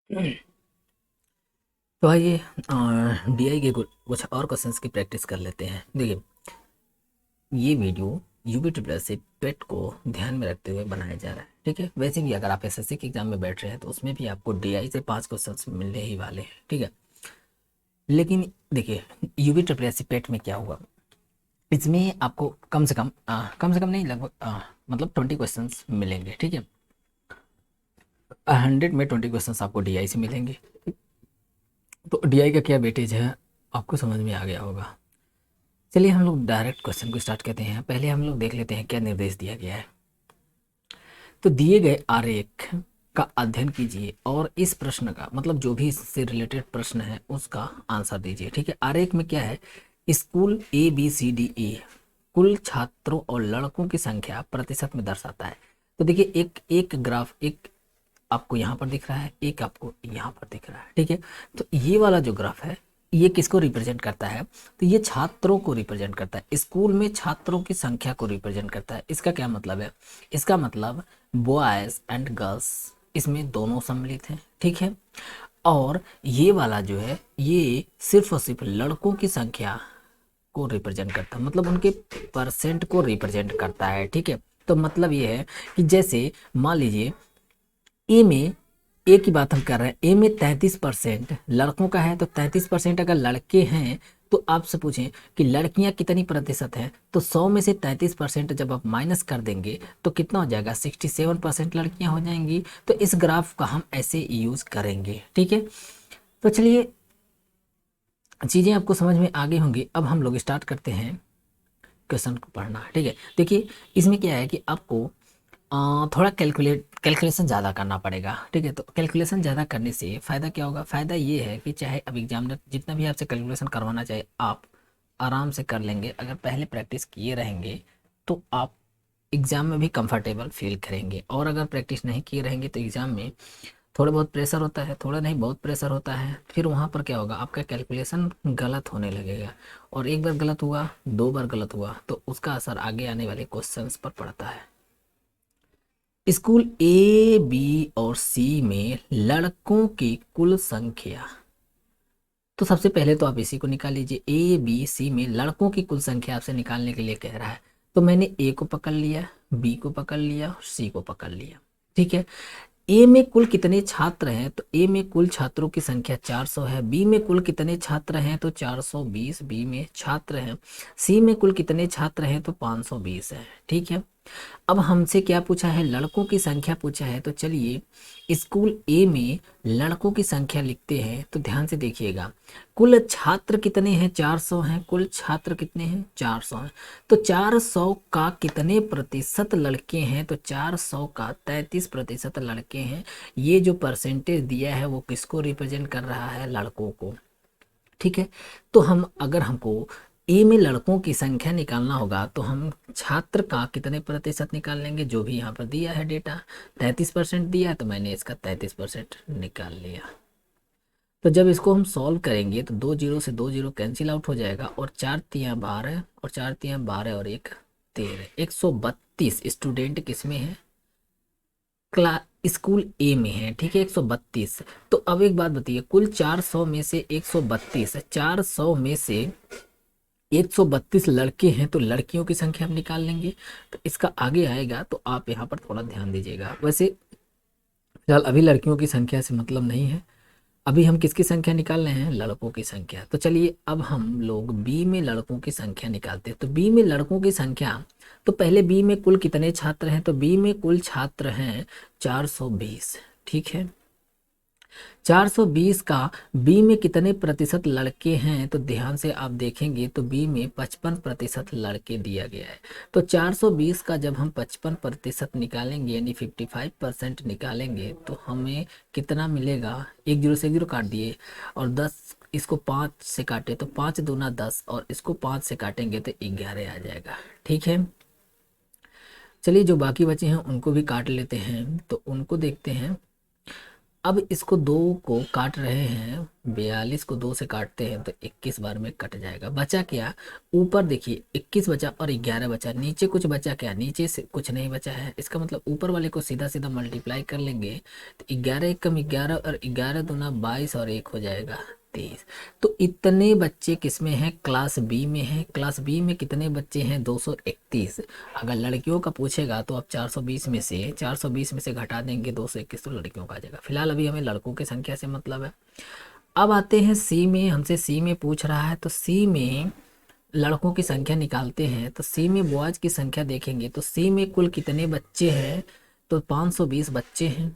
तो आइए डीआई के कुछ और क्वेश्चंस की प्रैक्टिस कर लेते हैं। देखिए, ये वीडियो यूबी ट्रिपल से पेट को ध्यान में रखते हुए बनाया जा रहा है। ठीक है, वैसे भी अगर आप एसएससी के एग्जाम में बैठ रहे हैं तो उसमें भी आपको डीआई से 5 क्वेश्चंस मिलने ही वाले हैं। ठीक है, लेकिन देखिए, यूबी ट्रिपल से पेट में क्या हुआ, इसमें आपको कम से कम नहीं, लगभग मतलब 20 क्वेश्चंस मिलेंगे। ठीक है, 100 में 20 क्वेश्चंस आपको डीआई से मिलेंगे। तो डीआई का क्या वेटेज है आपको समझ में आ गया होगा। चलिए हम लोग डायरेक्ट क्वेश्चन को स्टार्ट करते हैं। पहले हम लोग देख लेते हैं क्या निर्देश दिया गया है। तो दिए गए आरेख का अध्ययन कीजिए और इस प्रश्न का मतलब जो भी इससे रिलेटेड प्रश्न है उसका आंसर दीजिए। ठीक है, आरेख में क्या है, स्कूल ABCDE कुल छात्रों और लड़कों की संख्या प्रतिशत में दर्शाता है। तो देखिए, एक एक ग्राफ, एक आपको यहाँ पर दिख रहा है, एक आपको यहाँ पर दिख रहा है। ठीक है, तो ये वाला जो ग्राफ है ये किसको रिप्रेजेंट करता है, तो ये छात्रों को रिप्रेजेंट करता है, स्कूल में छात्रों की संख्या को रिप्रेजेंट करता है। इसका क्या मतलब है, इसका मतलब बॉयज एंड गर्ल्स इसमें दोनों सम्मिलित हैं। ठीक है, और ये वाला जो है ये सिर्फ और सिर्फ लड़कों की संख्या को रिप्रेजेंट करता है, मतलब उनके परसेंट को रिप्रेजेंट करता है। ठीक है, तो मतलब ये है कि जैसे मान लीजिए ए में, ए की बात हम कर रहे हैं, ए में 33% लड़कों का है, तो 33% अगर लड़के हैं तो आपसे पूछें कि लड़कियां कितनी प्रतिशत हैं, तो 100 में से 33% जब आप माइनस कर देंगे तो कितना हो जाएगा, 67% लड़कियां हो जाएंगी। तो इस ग्राफ का हम ऐसे यूज करेंगे। ठीक है, तो चलिए चीज़ें आपको समझ में आ गई होंगी। अब हम लोग स्टार्ट करते हैं क्वेश्चन को पढ़ना। ठीक है, देखिए इसमें क्या है कि आपको थोड़ा कैलकुलेशन ज़्यादा करना पड़ेगा। ठीक है, तो कैलकुलेशन ज़्यादा करने से फ़ायदा क्या होगा, फ़ायदा ये है कि चाहे अब एग्जामिनर जितना भी आपसे कैलकुलेशन करवाना चाहे आप आराम से कर लेंगे। अगर पहले प्रैक्टिस किए रहेंगे तो आप एग्ज़ाम में भी कंफर्टेबल फील करेंगे, और अगर प्रैक्टिस नहीं किए रहेंगे तो एग्ज़ाम में थोड़ा बहुत प्रेशर होता है, थोड़ा नहीं बहुत प्रेशर होता है। फिर वहाँ पर क्या होगा, आपका कैलकुलेशन गलत होने लगेगा, और एक बार गलत हुआ, 2 बार गलत हुआ तो उसका असर आगे आने वाले क्वेश्चंस पर पड़ता है। स्कूल A, B और C में लड़कों की कुल संख्या, तो सबसे पहले तो आप इसी को निकाल लीजिए। A, B, C में लड़कों की कुल संख्या आपसे निकालने के लिए कह रहा है, तो मैंने A को पकड़ लिया, B को पकड़ लिया और C को पकड़ लिया। ठीक है, ए में कुल कितने छात्र हैं, तो ए में कुल छात्रों की संख्या 400 है। बी में कुल कितने छात्र हैं, तो 420 बी में छात्र हैं। सी में कुल कितने छात्र हैं, तो 520 है। ठीक है, अब हमसे क्या पूछा है, लड़कों की संख्या पूछा है। तो चलिए स्कूल ए में लड़कों की संख्या लिखते हैं। तो ध्यान से देखिएगा, कुल छात्र कितने हैं, 400 हैं। कुल छात्र कितने हैं, 400 हैं। तो 400 का कितने प्रतिशत लड़के हैं, तो 400 का 33% लड़के हैं। ये जो परसेंटेज दिया है वो किसको रिप्रेजेंट कर रहा है, लड़कों को। ठीक है, तो हम अगर हमको ए में लड़कों की संख्या निकालना होगा तो हम छात्र का कितने प्रतिशत निकाल लेंगे, जो भी यहाँ पर दिया है डेटा 33% दिया है, तो मैंने इसका 33% निकाल लिया। तो जब इसको हम सॉल्व करेंगे तो 2 जीरो से 2 जीरो कैंसिल आउट हो जाएगा, और 4 तियाँ 12 और 4 तियाँ 12 और 1 13, 132 स्टूडेंट किसमें है, क्ला स्कूल ए में है। ठीक है, 132। तो अब एक बात बताइए, कुल 400 में से 132, 400 में से 132 लड़के हैं, तो लड़कियों की संख्या हम निकाल लेंगे। तो इसका आगे आएगा, तो आप यहाँ पर थोड़ा ध्यान दीजिएगा। वैसे फिलहाल अभी लड़कियों की संख्या से मतलब नहीं है, अभी हम किसकी संख्या निकाल रहे हैं, लड़कों की संख्या। तो चलिए अब हम लोग बी में लड़कों की संख्या निकालते हैं। तो बी में लड़कों की संख्या, तो पहले बी में कुल कितने छात्र हैं, तो बी में कुल छात्र हैं 420। ठीक है, 420 का बी में कितने प्रतिशत लड़के हैं, तो ध्यान से आप देखेंगे तो बी में 55% लड़के दिया गया है। तो 420 का जब हम 55% निकालेंगे यानी 55% निकालेंगे तो हमें कितना मिलेगा, 1 जीरो से 1 जीरो काट दिए, और 10 इसको 5 से काटे तो 5 दूना 10, और इसको 5 से काटेंगे तो 11 आ जाएगा। ठीक है, चलिए जो बाकी बचे हैं उनको भी काट लेते हैं, तो उनको देखते हैं। अब इसको दो को काट रहे हैं, 42 को 2 से काटते हैं तो 21 बार में कट जाएगा। बचा क्या, ऊपर देखिए 21 बचा और 11 बचा, नीचे कुछ बचा क्या, नीचे से कुछ नहीं बचा है। इसका मतलब ऊपर वाले को सीधा सीधा मल्टीप्लाई कर लेंगे तो 11 एक कम 11 और 11 दूना 22 और 1 हो जाएगा 23। तो इतने बच्चे किस में हैं, क्लास बी में हैं। क्लास बी में कितने बच्चे हैं, 231। अगर लड़कियों का पूछेगा तो आप 420 में से घटा देंगे 221 तो लड़कियों का आ जाएगा। फिलहाल अभी हमें लड़कों की संख्या से मतलब है। अब आते हैं सी में, हमसे सी में पूछ रहा है तो सी में लड़कों की संख्या निकालते हैं। तो सी में बॉयज की संख्या देखेंगे तो सी में कुल कितने बच्चे हैं, तो 520 बच्चे हैं।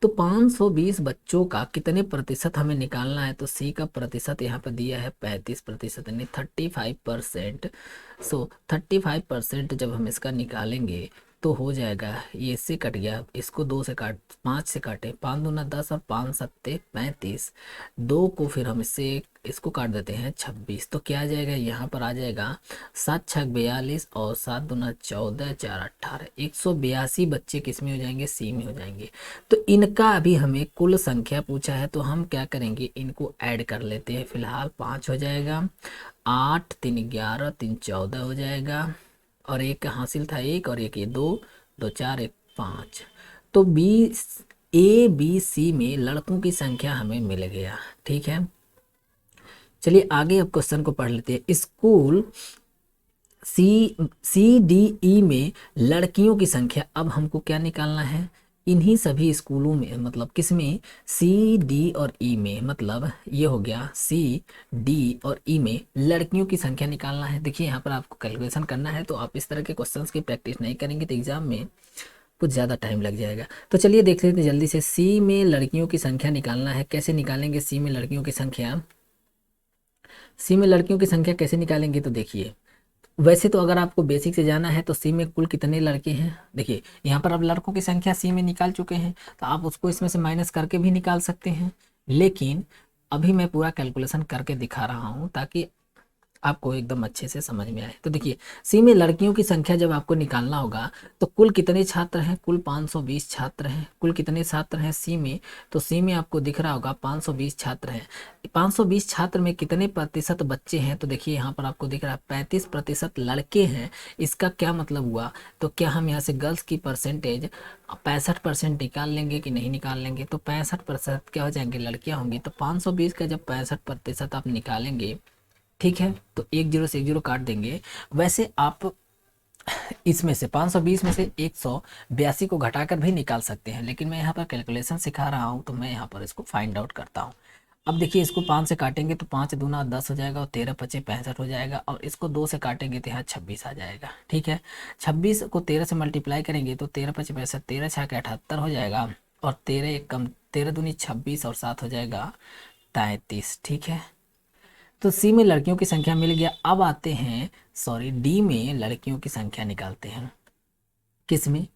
तो 520 बच्चों का कितने प्रतिशत हमें निकालना है, तो सी का प्रतिशत यहाँ पर दिया है 35%, यानी 35%। सो 35% जब हम इसका निकालेंगे तो हो जाएगा, ये इससे कट गया, इसको 2 से काट 5 से काटे, 5 दूना 10 और 5 सत्ते 35, 2 को फिर हम इसको काट देते हैं 26। तो क्या आ जाएगा, यहाँ पर आ जाएगा 7 छक 42 और 7 दूना 14 4 18, 182 बच्चे किस में हो जाएंगे, सी में हो जाएंगे। तो इनका अभी हमें कुल संख्या पूछा है तो हम क्या करेंगे, इनको ऐड कर लेते हैं। फिलहाल 5 हो जाएगा, 8 3 11 3 14 हो जाएगा, और एक हासिल था 1 और एक ये 2 2 4 1 5। तो बी सी में लड़कों की संख्या हमें मिल गया। ठीक है, चलिए आगे अब क्वेश्चन को पढ़ लेते हैं। स्कूल सी डी ई में लड़कियों की संख्या, अब हमको क्या निकालना है, इन्हीं सभी स्कूलों में, मतलब किस में, सी डी और ई में, मतलब ये हो गया सी डी और ई में लड़कियों की संख्या निकालना है। देखिए यहाँ पर आपको कैलकुलेशन करना है, तो आप इस तरह के क्वेश्चंस की प्रैक्टिस नहीं करेंगे तो एग्जाम में कुछ ज़्यादा टाइम लग जाएगा। तो चलिए देख लेते हैं जल्दी से, सी में लड़कियों की संख्या निकालना है। कैसे निकालेंगे सी में लड़कियों की संख्या, सी में लड़कियों की संख्या कैसे निकालेंगे, तो देखिए वैसे तो अगर आपको बेसिक से जाना है तो सी में कुल कितने लड़के हैं, देखिए यहाँ पर अब लड़कों की संख्या सी में निकाल चुके हैं तो आप उसको इसमें से माइनस करके भी निकाल सकते हैं, लेकिन अभी मैं पूरा कैलकुलेशन करके दिखा रहा हूँ ताकि आपको एकदम अच्छे से समझ में आए। तो देखिए सी में लड़कियों की संख्या जब आपको निकालना होगा तो कुल कितने छात्र हैं, कुल 520 छात्र हैं। कुल कितने छात्र हैं सी में, तो सी में आपको दिख रहा होगा 520 छात्र हैं। 520 छात्र में कितने प्रतिशत बच्चे हैं, तो देखिए यहाँ पर आपको दिख रहा है 35% लड़के हैं। इसका क्या मतलब हुआ, तो क्या हम यहाँ से गर्ल्स की परसेंटेज 65% निकाल लेंगे कि नहीं निकाल लेंगे, तो 65% क्या हो जाएंगे, लड़कियाँ होंगी। तो 520 का जब 65% आप निकालेंगे, ठीक है, तो 10 से 10 काट देंगे। वैसे आप इसमें से 520 में से 182 को घटाकर भी निकाल सकते हैं, लेकिन मैं यहाँ पर कैलकुलेशन सिखा रहा हूँ तो मैं यहाँ पर इसको फाइंड आउट करता हूँ। अब देखिए इसको 5 से काटेंगे तो 5 दूना 10 हो जाएगा और 13 पचे 65 हो जाएगा, और इसको 2 से काटेंगे तो यहाँ 26 आ जाएगा। ठीक है, 26 को 13 से मल्टीप्लाई करेंगे तो 13 पचे 65, 13 छः 78 हो जाएगा, और 13 एक कम 13 दूनी 26 और 7 हो जाएगा 33। ठीक है, तो सी में लड़कियों की संख्या मिल गया। अब आते हैं डी में लड़कियों की संख्या निकालते हैं। किस में,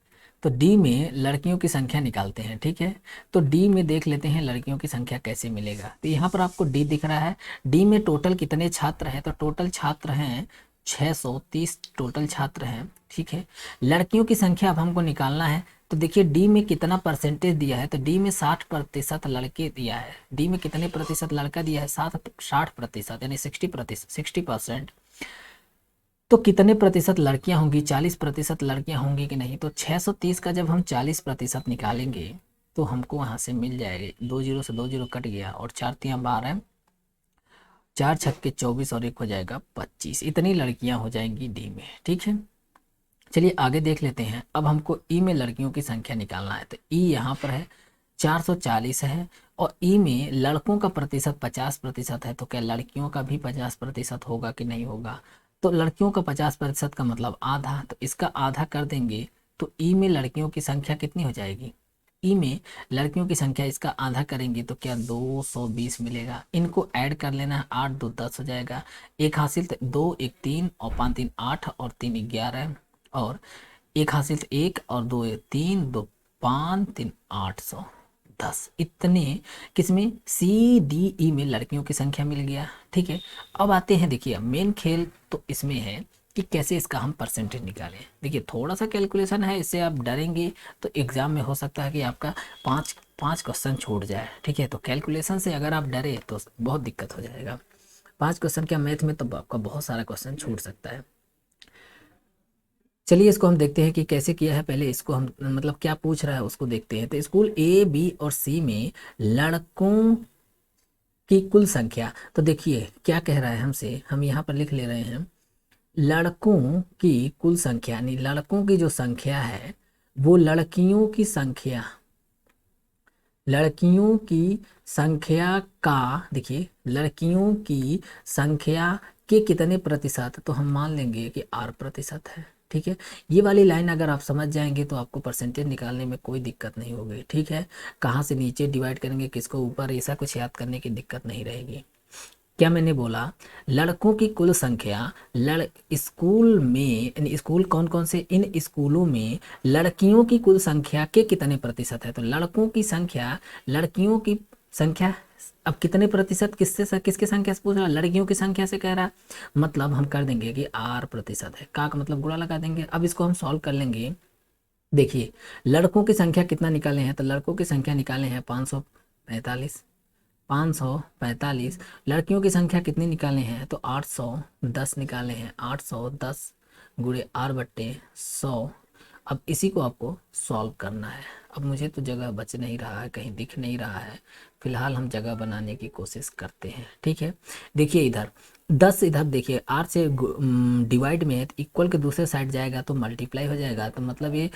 तो डी में लड़कियों की संख्या निकालते हैं। ठीक है, तो डी में देख लेते हैं लड़कियों की संख्या कैसे मिलेगा। तो यहाँ पर आपको डी दिख रहा है, डी में टोटल कितने छात्र हैं, तो टोटल छात्र हैं 630 टोटल छात्र हैं। ठीक है, लड़कियों की संख्या अब हमको निकालना है। तो देखिए डी में कितना परसेंटेज दिया है, तो डी में 60% लड़के दिया है। डी में कितने प्रतिशत लड़का दिया है, 60%, यानी 60%। तो कितने प्रतिशत लड़कियां होंगी, 40% लड़कियां होंगी कि नहीं। तो 630 का जब हम 40% निकालेंगे तो हमको वहाँ से मिल जाएगा, 2 0 से 2 0 कट गया, और 4 3 12, 4 छक्के 24 और 1 हो जाएगा 25। इतनी लड़कियां हो जाएंगी डी में। ठीक है, चलिए आगे देख लेते हैं। अब हमको ई में लड़कियों की संख्या निकालना है। तो ई यहाँ पर है 440 है, और ई में लड़कों का प्रतिशत 50% है, तो क्या लड़कियों का भी 50% होगा कि नहीं होगा। तो लड़कियों का 50% का मतलब आधा, तो इसका आधा कर देंगे तो ई में लड़कियों की संख्या कितनी हो जाएगी, ई में लड़कियों की संख्या इसका आधा करेंगे तो क्या 220 मिलेगा। इनको ऐड कर लेना है, 8 2 10 हो जाएगा, एक हासिल 2 1 3 और 5 3 8 और 3 11, और एक हासिल 1 और 2 3 2 5 3 810। इतने किसमें, सी डी ई में लड़कियों की संख्या मिल गया। ठीक है, अब आते हैं, देखिए मेन खेल तो इसमें है कि कैसे इसका हम परसेंटेज निकालें। देखिए थोड़ा सा कैलकुलेशन है, इससे आप डरेंगे तो एग्जाम में हो सकता है कि आपका 5 5 क्वेश्चन छूट जाए, ठीक है। तो कैलकुलेशन से अगर आप डरे तो बहुत दिक्कत हो जाएगा। 5 क्वेश्चन क्या, मैथ में तो आपका बहुत सारा क्वेश्चन छूट सकता है। चलिए इसको हम देखते हैं कि कैसे किया है। पहले इसको हम मतलब क्या पूछ रहा है उसको देखते हैं। तो स्कूल ए बी और सी में लड़कों की कुल संख्या, तो देखिए क्या कह रहा है हमसे, हम यहाँ पर लिख ले रहे हैं लड़कों की कुल संख्या, यानी लड़कों की जो संख्या है वो लड़कियों की संख्या, लड़कियों की संख्या का, देखिए लड़कियों की संख्या के कितने प्रतिशत, तो हम मान लेंगे कि 8% है, ठीक है। ये वाली लाइन अगर आप समझ जाएंगे तो आपको परसेंटेज निकालने में कोई दिक्कत नहीं होगी, ठीक है। कहाँ से नीचे डिवाइड करेंगे, किसको ऊपर, ऐसा कुछ याद करने की दिक्कत नहीं रहेगी। क्या मैंने बोला, लड़कों की कुल संख्या, लड़ स्कूल में, यानी स्कूल कौन कौन से, इन स्कूलों में लड़कियों की कुल संख्या के कितने प्रतिशत है। तो लड़कों की संख्या, लड़कियों की संख्या, अब कितने प्रतिशत, किससे किसकी संख्या से पूछ रहा है, लड़कियों की संख्या से कह रहा है, मतलब हम कर देंगे कि 8% है, का मतलब गुणा लगा देंगे। अब इसको हम सॉल्व कर लेंगे। देखिए लड़कों की संख्या कितना निकाले हैं, तो लड़कों की संख्या निकाले हैं 545, 545। लड़कियों की संख्या कितनी निकाले हैं, तो 810 निकाले हैं, 810 गुणे r/100। अब इसी को आपको सॉल्व करना है। अब मुझे तो जगह बच नहीं रहा है, कहीं दिख नहीं रहा है, फिलहाल हम जगह बनाने की कोशिश करते हैं, ठीक है। देखिए इधर 10, इधर देखिए r से डिवाइड में है, तो इक्वल के दूसरे साइड जाएगा तो मल्टीप्लाई हो जाएगा, तो मतलब ये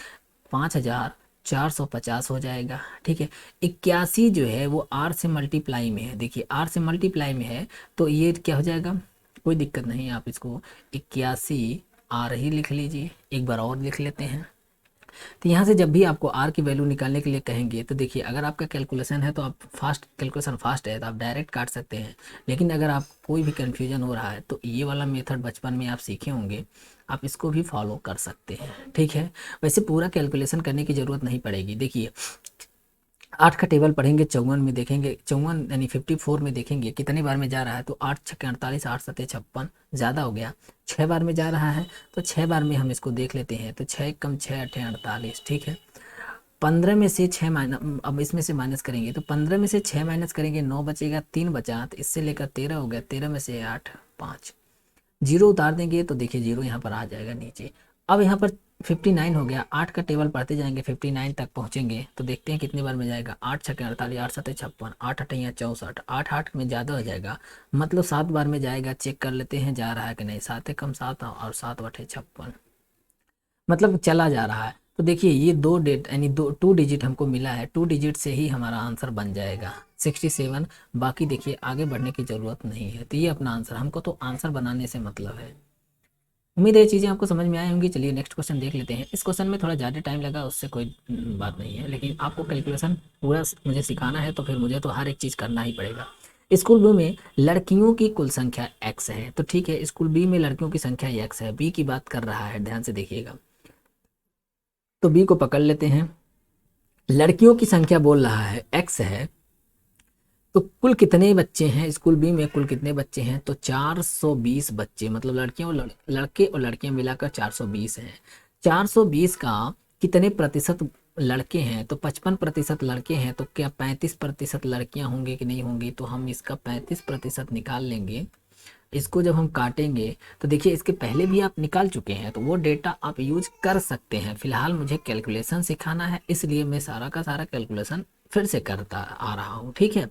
5450 हो जाएगा, ठीक है। 81 जो है वो आर से मल्टीप्लाई में है, देखिए आर से मल्टीप्लाई में है तो ये क्या हो जाएगा, कोई दिक्कत नहीं, आप इसको 81 आर ही लिख लीजिए। एक बार और लिख लेते हैं। तो यहाँ से जब भी आपको आर की वैल्यू निकालने के लिए कहेंगे तो देखिए अगर आपका कैलकुलेशन है तो आप फास्ट, कैलकुलेशन फास्ट है तो आप डायरेक्ट काट सकते हैं। लेकिन अगर आप कोई भी कन्फ्यूजन हो रहा है तो ये वाला मेथड बचपन में आप सीखे होंगे, आप इसको भी फॉलो कर सकते हैं, ठीक है। वैसे पूरा कैलकुलेशन करने की ज़रूरत नहीं पड़ेगी। देखिए 8 का टेबल पढ़ेंगे, 54 में देखेंगे, 54 यानी 54 में देखेंगे कितनी बार में जा रहा है, तो 8 छक्के 48, 8 सत्ते 56, ज़्यादा हो गया, 6 बार में जा रहा है, तो 6 बार में हम इसको देख लेते हैं। तो 6 कम 6 अठे 48, ठीक है। 15 में से 6 माइनस, अब इसमें से माइनस करेंगे तो 15 में से 6 माइनस करेंगे 9 बचेगा, 3 बचा, तो इससे लेकर 13 हो गया, 13 में से 8 5, जीरो उतार देंगे तो देखिए जीरो यहाँ पर आ जाएगा नीचे। अब यहाँ पर 59 हो गया, 8 का टेबल पढ़ते जाएंगे 59 तक पहुँचेंगे तो देखते हैं कितनी बार में जाएगा, 8 छक्के 48, 8 सत्ते 56, 8 अठैया 64, 8 8 में ज़्यादा हो जाएगा, मतलब 7 बार में जाएगा। चेक कर लेते हैं जा रहा है कि नहीं, 7 कम 7 और 7 बटे 56, मतलब चला जा रहा है। तो देखिए ये 2 डेट यानी 2 डिजिट हमको मिला है, 2 डिजिट से ही हमारा आंसर बन जाएगा 67। बाकी देखिए आगे बढ़ने की ज़रूरत नहीं है। तो ये अपना आंसर, हमको तो आंसर बनाने से मतलब है। उम्मीद है ये चीज़ें आपको समझ में आई होंगी। चलिए नेक्स्ट क्वेश्चन देख लेते हैं। इस क्वेश्चन में थोड़ा ज़्यादा टाइम लगा, उससे कोई बात नहीं है, लेकिन आपको कैलकुलेशन पूरा मुझे सिखाना है तो फिर मुझे तो हर एक चीज़ करना ही पड़ेगा। स्कूल बी में लड़कियों की कुल संख्या x है, तो ठीक है स्कूल बी में लड़कियों की संख्या x है, बी की बात कर रहा है, ध्यान से देखिएगा। तो बी को पकड़ लेते हैं, लड़कियों की संख्या बोल रहा है x है, तो कुल कितने बच्चे हैं स्कूल बी में, कुल कितने बच्चे हैं, तो 420 बच्चे, मतलब लड़कियों और लड़के और लड़कियां मिलाकर 420 हैं। 420 का कितने प्रतिशत लड़के हैं, तो 55% लड़के हैं, तो क्या 35% लड़कियां होंगी कि नहीं होंगी, तो हम इसका 35% निकाल लेंगे। इसको जब हम काटेंगे तो देखिए इसके पहले भी आप निकाल चुके हैं, तो वो डेटा आप यूज कर सकते हैं। फिलहाल मुझे कैलकुलेशन सिखाना है, इसलिए मैं सारा का सारा कैलकुलेशन फिर से करता आ रहा हूँ, ठीक है।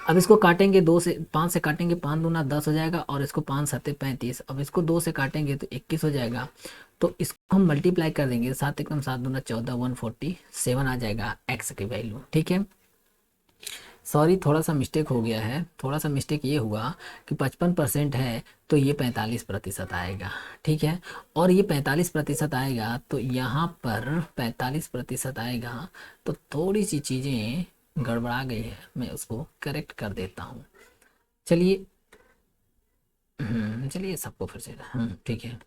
अब इसको काटेंगे 2 से 5 से काटेंगे, 5 दूना 10 हो जाएगा, और इसको 5 सत्ते 35। अब इसको 2 से काटेंगे तो 21 हो जाएगा, तो इसको हम मल्टीप्लाई कर देंगे, 7 एकम 7 दूना 14, 147 आ जाएगा एक्स की वैल्यू, ठीक है। सॉरी थोड़ा सा मिस्टेक हो गया है, थोड़ा सा मिस्टेक ये हुआ कि 55% है तो ये 45% आएगा, ठीक है। और ये 45% आएगा तो यहाँ पर 45% आएगा, तो थोड़ी सी चीज़ें गड़बड़ा गई है, मैं उसको करेक्ट कर देता हूँ। चलिए चलिए सबको फिर से ठीक है।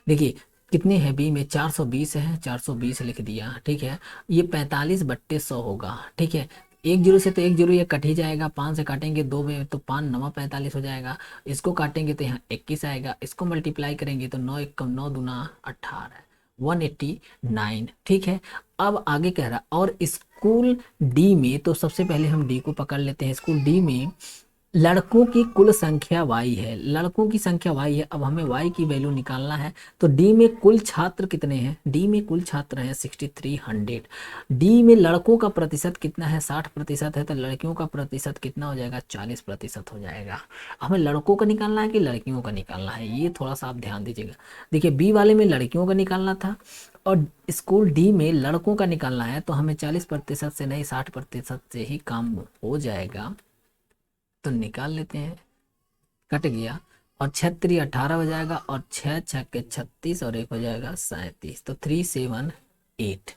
देखिए कितने है बी में, 420 है, 420 लिख दिया, ठीक है। ये 45/100 होगा, ठीक है। 1 जीरो से तो 1 जीरो ये कट ही जाएगा, 5 से काटेंगे 2 में तो 5 9 45 हो जाएगा, इसको काटेंगे तो यहाँ 21 आएगा, इसको मल्टीप्लाई करेंगे तो 9 1 9 दूना 18, 189, ठीक है। अब आगे कह रहा और इस स्कूल डी में, तो सबसे पहले हम डी को पकड़ लेते हैं। स्कूल डी में लड़कों की कुल संख्या y है, लड़कों की संख्या y है। अब हमें y की वैल्यू निकालना है। तो d में कुल छात्र कितने हैं, d में कुल छात्र हैं 6300। d में लड़कों का प्रतिशत कितना है, 60% है, तो लड़कियों का प्रतिशत कितना हो जाएगा, 40% हो जाएगा। हमें लड़कों का निकालना है कि लड़कियों का निकालना है, ये थोड़ा सा आप ध्यान दीजिएगा। देखिए बी वाले में लड़कियों का निकालना था और स्कूल डी में लड़कों का निकालना है, तो हमें 40% से नहीं 60% से ही काम हो जाएगा। तो निकाल लेते हैं, कट गया और 6 18 हो जाएगा और 6 6 36 और 1 हो जाएगा 37। तो 378।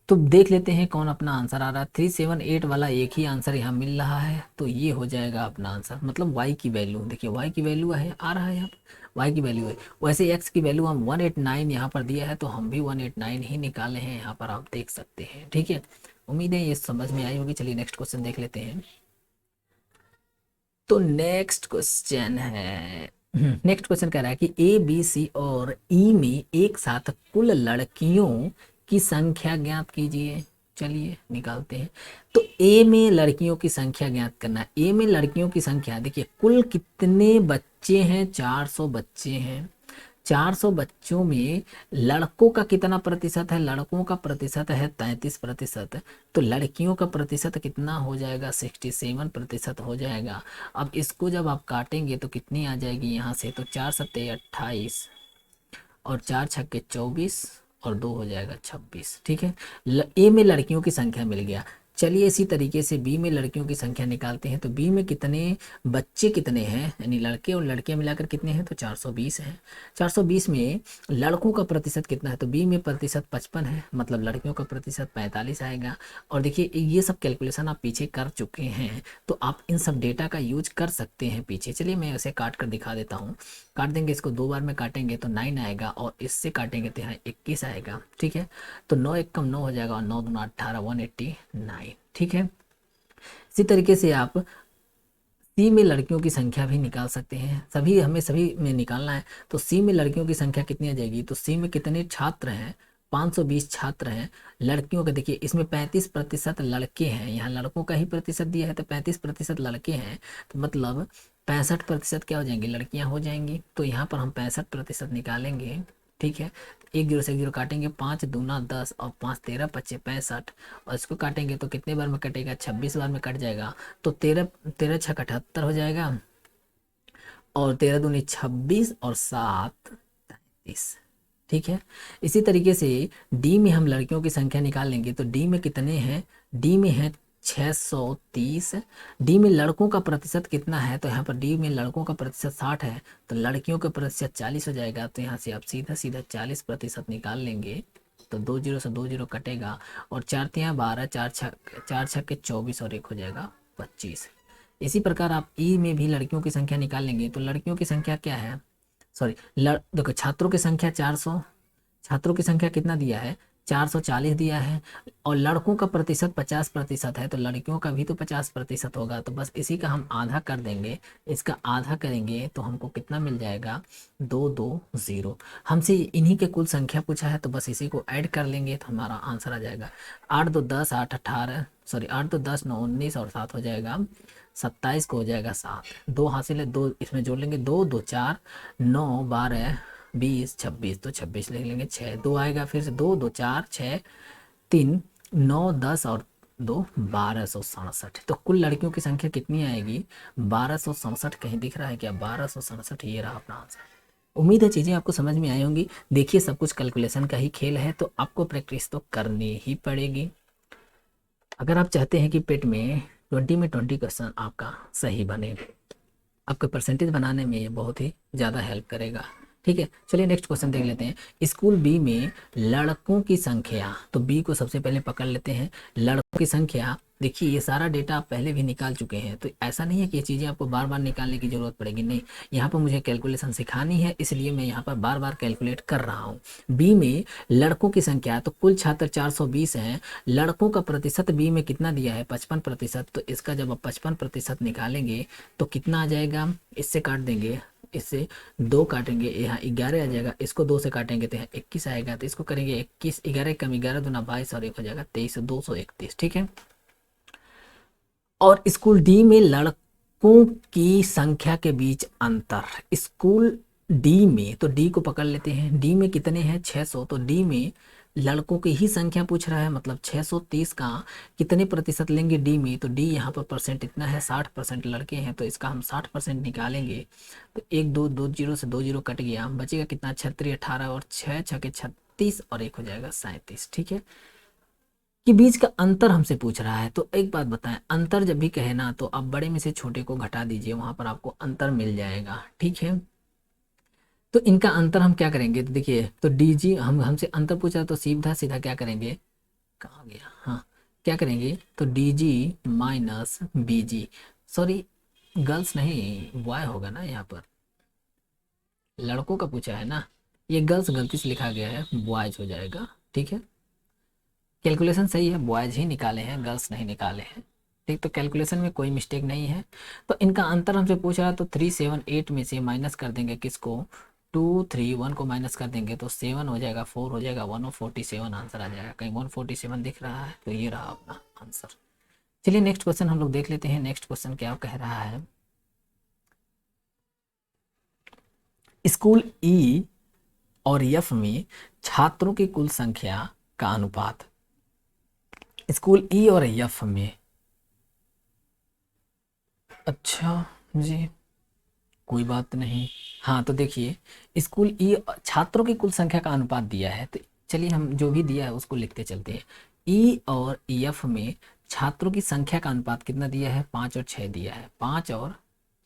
तो देख लेते हैं कौन अपना आंसर आ रहा है। 378 वाला एक ही आंसर यहाँ मिल रहा है, तो ये हो जाएगा अपना आंसर। मतलब y की वैल्यू देखिए, y की वैल्यू है आ रहा है यहाँ पर, y की वैल्यू है। वैसे x की वैल्यू हम 189 यहाँ पर दिया है, तो हम भी 189 ही निकाले हैं यहाँ पर, आप देख सकते हैं। ठीक है, उम्मीद है ये समझ में आई होगी। चलिए नेक्स्ट क्वेश्चन देख लेते हैं। तो नेक्स्ट क्वेश्चन है, नेक्स्ट क्वेश्चन कह रहा है कि ए बी सी और ई में एक साथ कुल लड़कियों की संख्या ज्ञात कीजिए। चलिए निकालते हैं। तो ए में लड़कियों की संख्या ज्ञात करना है। ए में लड़कियों की संख्या देखिए, कुल कितने बच्चे हैं, 400 बच्चे हैं। 400 बच्चों में लड़कों का कितना प्रतिशत है, लड़कों का प्रतिशत है 33%। तो लड़कियों का प्रतिशत कितना हो जाएगा, 67% हो जाएगा। अब इसको जब आप काटेंगे तो कितनी आ जाएगी यहाँ से, तो 4 सत्ते 28 और 4 छक्के 24 और 2 हो जाएगा 26। ठीक है, ए में लड़कियों की संख्या मिल गया। चलिए इसी तरीके से बी में लड़कियों की संख्या निकालते हैं। तो बी में कितने बच्चे कितने हैं, यानी लड़के और लड़कियां मिलाकर कितने हैं, तो 420 हैं। 420 में लड़कों का प्रतिशत कितना है, तो बी में प्रतिशत 55 है, मतलब लड़कियों का प्रतिशत 45 आएगा। और देखिए ये सब कैलकुलेशन आप पीछे कर चुके हैं, तो आप इन सब डेटा का यूज कर सकते हैं पीछे। चलिए मैं इसे काट कर दिखा देता हूँ। काट देंगे, इसको 2 बार में काटेंगे तो 9 आएगा और इससे काटेंगे तो यहाँ 21 आएगा। ठीक है, तो 9 एक कम 9 हो जाएगा और 9 दूना 18, 189। ठीक है, इसी तरीके से आप सी में लड़कियों की संख्या भी निकाल सकते हैं। सभी में निकालना है। तो सी में लड़कियों की संख्या कितनी आ जाएगी, तो सी में कितने छात्र हैं, 520 छात्र हैं। लड़कियों का देखिए, इसमें 35% लड़के हैं, यहाँ लड़कों का ही प्रतिशत दिया है तो 35% लड़के हैं, तो मतलब 65% क्या हो जाएंगे, लड़कियां हो जाएंगी। तो यहाँ पर हम 65% निकालेंगे। ठीक है, 1 0 से 1 0 काटेंगे, 5 दूना 10 और 5 13 25 65, और इसको काटेंगे तो कितने बार में कटेगा, 26 बार में कट जाएगा। तो 13 13 6 78 हो जाएगा और 13 दूनी 26 और 7 33। ठीक है, इसी तरीके से डी में हम लड़कियों की संख्या निकाल लेंगे। तो डी में कितने हैं, डी में है 630। डी में लड़कों का प्रतिशत कितना है, तो यहाँ पर डी में लड़कों का प्रतिशत 60 है, तो लड़कियों का प्रतिशत 40 हो जाएगा। तो यहाँ से आप सीधा सीधा 40% निकाल लेंगे। तो 2 0 से 2 0 कटेगा और 4 3 12, 4 छक्के 24 और 1 हो जाएगा 25। इसी प्रकार आप ई में भी लड़कियों की संख्या निकाल लेंगे। तो लड़कियों की संख्या क्या है, सॉरी देखो छात्रों की संख्या 400, छात्रों की संख्या कितना दिया है, 440 दिया है। और लड़कों का प्रतिशत 50% है, तो लड़कियों का भी तो 50% होगा। तो बस इसी का हम आधा कर देंगे, इसका आधा करेंगे तो हमको कितना मिल जाएगा, 220। हमसे इन्हीं के कुल संख्या पूछा है, तो बस इसी को ऐड कर लेंगे तो हमारा आंसर आ जाएगा 8 2 10 8 18, सॉरी 8 2 10 9 19 और 7 हो जाएगा 27 को हो जाएगा 7। 2 हासिल है, 2 इसमें जोड़ लेंगे, 2 2 4 9 12 20 26, तो 26 लिख लेंगे। 6 2 आएगा, फिर से 2 2 4 6 3 9 10 और 2 1267। तो कुल लड़कियों की संख्या कितनी आएगी, 1267। कहीं दिख रहा है क्या, 1267, ये रहा अपना आंसर। उम्मीद है चीज़ें आपको समझ में आई होंगी। देखिए सब कुछ कैलकुलेशन का ही खेल है, तो आपको प्रैक्टिस तो करनी ही पड़ेगी। अगर आप चाहते हैं कि पेट में 20 में 20 क्वेश्चन आपका सही बने, आपका परसेंटेज बनाने में ये बहुत ही ज़्यादा हेल्प करेगा। ठीक है, चलिए नेक्स्ट क्वेश्चन देख लेते हैं। स्कूल बी में लड़कों की संख्या, तो बी को सबसे पहले पकड़ लेते हैं। लड़कों की संख्या देखिए, ये सारा डेटा आप पहले भी निकाल चुके हैं, तो ऐसा नहीं है कि ये चीज़ें आपको बार बार निकालने की ज़रूरत पड़ेगी, नहीं। यहाँ पर मुझे कैलकुलेशन सिखानी है, इसलिए मैं यहाँ पर बार बार कैलकुलेट कर रहा हूँ। बी में लड़कों की संख्या, तो कुल छात्र 420 हैं। लड़कों का प्रतिशत बी में कितना दिया है, 55%। तो इसका जब आप 55% निकालेंगे तो कितना आ जाएगा, इससे काट देंगे इससे 2 काटेंगे, यहाँ 11 आ जाएगा, इसको 2 से काटेंगे तो यहाँ 21 आएगा, तो इसको करेंगे 21, 11 कम 11 दूना 22 और 1 हो जाएगा 23, 231। ठीक है। और स्कूल डी में लड़कों की संख्या के बीच अंतर, स्कूल डी में, तो डी को पकड़ लेते हैं, डी में कितने हैं 600, तो डी में लड़कों की ही संख्या पूछ रहा है, मतलब 630 का कितने प्रतिशत लेंगे डी में, तो डी यहाँ पर परसेंट इतना है, 60% लड़के हैं, तो इसका हम 60% निकालेंगे, तो 1 2 2 जीरो से 2 जीरो कट गया, बचेगा कितना 36 18 और 6 छके 36 और 1 हो जाएगा 37। ठीक है, कि बीच का अंतर हमसे पूछ रहा है। तो एक बात बताएं, अंतर जब भी कहे ना तो आप बड़े में से छोटे को घटा दीजिए, वहां पर आपको अंतर मिल जाएगा। ठीक है, तो इनका अंतर हम क्या करेंगे, तो देखिए, तो डी जी हमसे अंतर पूछा तो सीधा सीधा क्या करेंगे, कहाँ गया, हाँ, क्या करेंगे, तो डी जी माइनस बी जी, सॉरी गर्ल्स नहीं बॉय होगा ना, यहाँ पर लड़कों का पूछा है ना, ये गर्ल्स गलती से लिखा गया है, बॉयज हो जाएगा। ठीक है, कैलकुलेशन सही है, बॉयज ही निकाले हैं, गर्ल्स नहीं निकाले हैं। ठीक, तो कैलकुलेशन में कोई मिस्टेक नहीं है। तो इनका अंतर हमसे पूछ रहा है, तो 378 में से माइनस कर देंगे किसको, 231 को माइनस कर देंगे तो 7 हो जाएगा, 4 हो जाएगा, 147 आंसर आ जाएगा। कहीं 147 दिख रहा है, तो ये रहा अपना आंसर। चलिए नेक्स्ट क्वेश्चन हम लोग देख लेते हैं। नेक्स्ट क्वेश्चन क्या कह रहा है, स्कूल ई और एफ में छात्रों की कुल संख्या का अनुपात, स्कूल ई और एफ में, अच्छा जी कोई बात नहीं। हाँ, तो देखिए, स्कूल ई छात्रों की कुल संख्या का अनुपात दिया है, तो चलिए हम जो भी दिया है उसको लिखते चलते हैं। ई और एफ में छात्रों की संख्या का अनुपात कितना दिया है, 5 और 6 दिया है, 5 और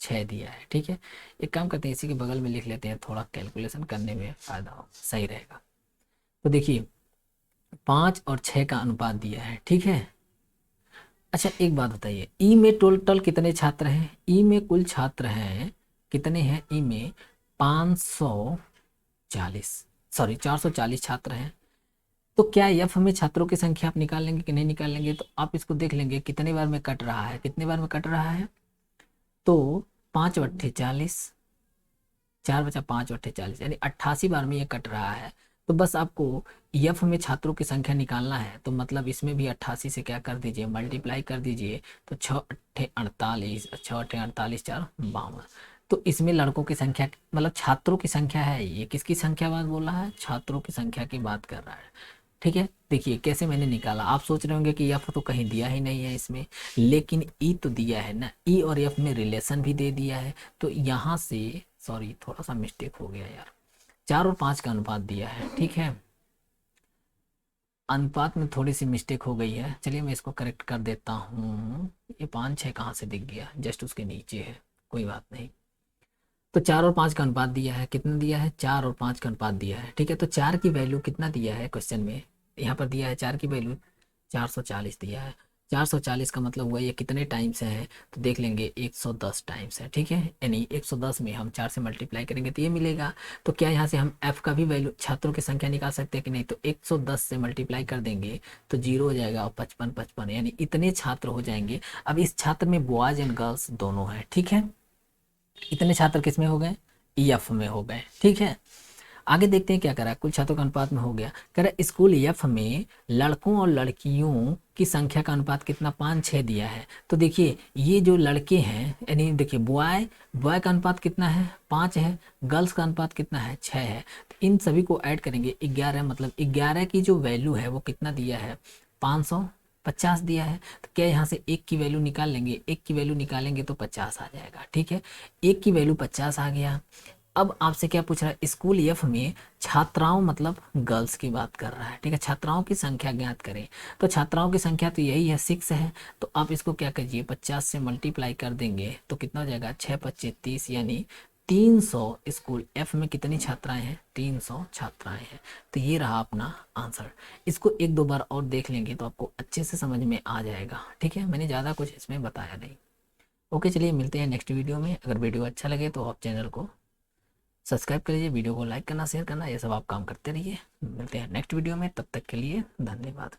6 दिया है। ठीक है, एक काम करते हैं, इसी के बगल में लिख लेते हैं, थोड़ा कैलकुलेशन करने में फ़ायदा हो, सही रहेगा। तो देखिए 5 और 6 का अनुपात दिया है। ठीक है, अच्छा एक बात बताइए, ई में टोटल कितने छात्र हैं, ई में कुल छात्र हैं कितने हैं, ई में 540, सॉरी 440 छात्र हैं। तो क्या एफ में छात्रों की संख्या आप निकाल लेंगे कि नहीं निकाल लेंगे, तो आप इसको देख लेंगे कितने बार में कट रहा है, कितने बार में कट रहा है, तो 5 बट्ठे 40, 4 बचा 5 बट्ठे 40, यानी 88 बार में ये कट रहा है। तो बस आपको एफ में छात्रों की संख्या निकालना है, तो मतलब इसमें भी 88 से क्या कर दीजिए, मल्टीप्लाई कर दीजिए, तो 6 अट्ठे 48, 6 अट्ठे 48, 4 52। तो इसमें लड़कों की संख्या मतलब छात्रों की संख्या है, ये किसकी संख्या बात बोल रहा है, छात्रों की संख्या की बात कर रहा है। ठीक है, देखिए कैसे मैंने निकाला, आप सोच रहे होंगे कि एफ तो कहीं दिया ही नहीं है इसमें, लेकिन ई तो दिया है ना, ई और एफ में रिलेशन भी दे दिया है, तो यहाँ से, सॉरी थोड़ा सा मिस्टेक हो गया यार, 4 और 5 का अनुपात दिया है। ठीक है, अनुपात में थोड़ी सी मिस्टेक हो गई है, चलिए मैं इसको करेक्ट कर देता हूँ। ये 5 6 कहाँ से दिख गया, जस्ट उसके नीचे है, कोई बात नहीं। तो 4 और 5 का अनुपात दिया है, कितना दिया है, 4 और 5 का अनुपात दिया है। ठीक है, तो 4 की वैल्यू कितना दिया है क्वेश्चन में, यहाँ पर दिया है 4 की वैल्यू 440 दिया है। 440 का मतलब हुआ ये कितने टाइम्स है, तो देख लेंगे 110 टाइम्स है। ठीक है, यानी 110 में हम 4 से मल्टीप्लाई करेंगे तो ये मिलेगा। तो क्या यहाँ से हम एफ का भी वैल्यू छात्रों की संख्या निकाल सकते हैं कि नहीं, तो 110 से मल्टीप्लाई कर देंगे तो 0 हो जाएगा और 55 55, यानी इतने छात्र हो जाएंगे। अब इस छात्र में बॉयज एंड गर्ल्स दोनों है। ठीक है, इतने छात्र किस में हो गए, एफ में हो गए। ठीक है, आगे देखते हैं क्या करा, कुल छात्रों का अनुपात में हो गया, कह रहा स्कूल एफ में लड़कों और लड़कियों की संख्या का अनुपात कितना, 5 6 दिया है। तो देखिए ये जो लड़के हैं, यानी देखिए बॉय बॉय का अनुपात कितना है, 5 है, गर्ल्स का अनुपात कितना है, 6 है। तो इन सभी को ऐड करेंगे 11, मतलब 11 की जो वैल्यू है वो कितना दिया है, 550 दिया है। तो क्या यहाँ से एक की वैल्यू निकाल लेंगे, एक की वैल्यू निकालेंगे तो 50 आ जाएगा। ठीक है, एक की वैल्यू 50 आ गया। अब आपसे क्या पूछ रहा है, स्कूल एफ में छात्राओं मतलब गर्ल्स की बात कर रहा है। ठीक है, छात्राओं की संख्या ज्ञात करें, तो छात्राओं की संख्या तो यही है 6 है। तो आप इसको क्या कीजिए, 50 से मल्टीप्लाई कर देंगे तो कितना हो जाएगा, 6 25 30, यानी 300। स्कूल एफ में कितनी छात्राएं हैं, 300 छात्राएं हैं। तो ये रहा अपना आंसर। इसको एक दो बार और देख लेंगे तो आपको अच्छे से समझ में आ जाएगा। ठीक है, मैंने ज़्यादा कुछ इसमें बताया नहीं। ओके, चलिए मिलते हैं नेक्स्ट वीडियो में। अगर वीडियो अच्छा लगे तो आप चैनल को सब्सक्राइब कर लीजिए, वीडियो को लाइक करना, शेयर करना, ये सब आप काम करते रहिए। मिलते हैं नेक्स्ट वीडियो में, तब तक के लिए धन्यवाद।